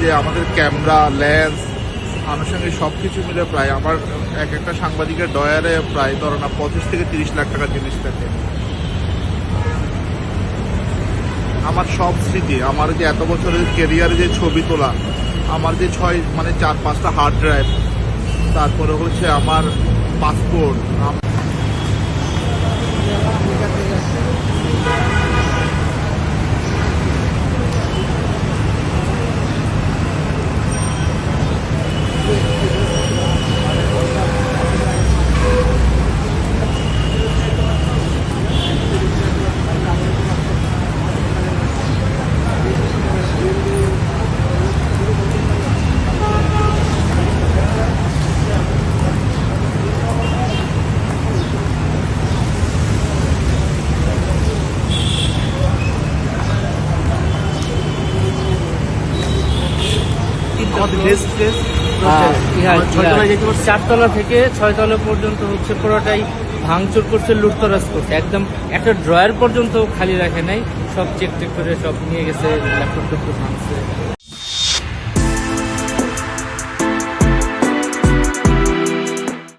যে আমাদের camera, lens, আনুষঙ্গিক সব কিছু মিলে প্রায় আমার একটা সাংবাদিকের ডয়ারে প্রায় ধরো না 25 থেকে 30 লাখ টাকার জিনিস থাকে। আমার সব স্মৃতি, আমার যে এত বছরের কেরিয়ারে যে ছবি তোলা, আমার যে 4-5টা হার্ড ড্রাইভ, তারপরে হচ্ছে আমার পাসপোর্ট। চারতলা থেকে 6তলা পর্যন্ত হচ্ছে পুরোটাই ভাঙচুর করছে, লুটতরাজ করছে, একদম একটা ড্রয়ার পর্যন্ত খালি রাখে নাই, সব চেক করে সব নিয়ে গেছে, ল্যাপটপ ভাঙছে।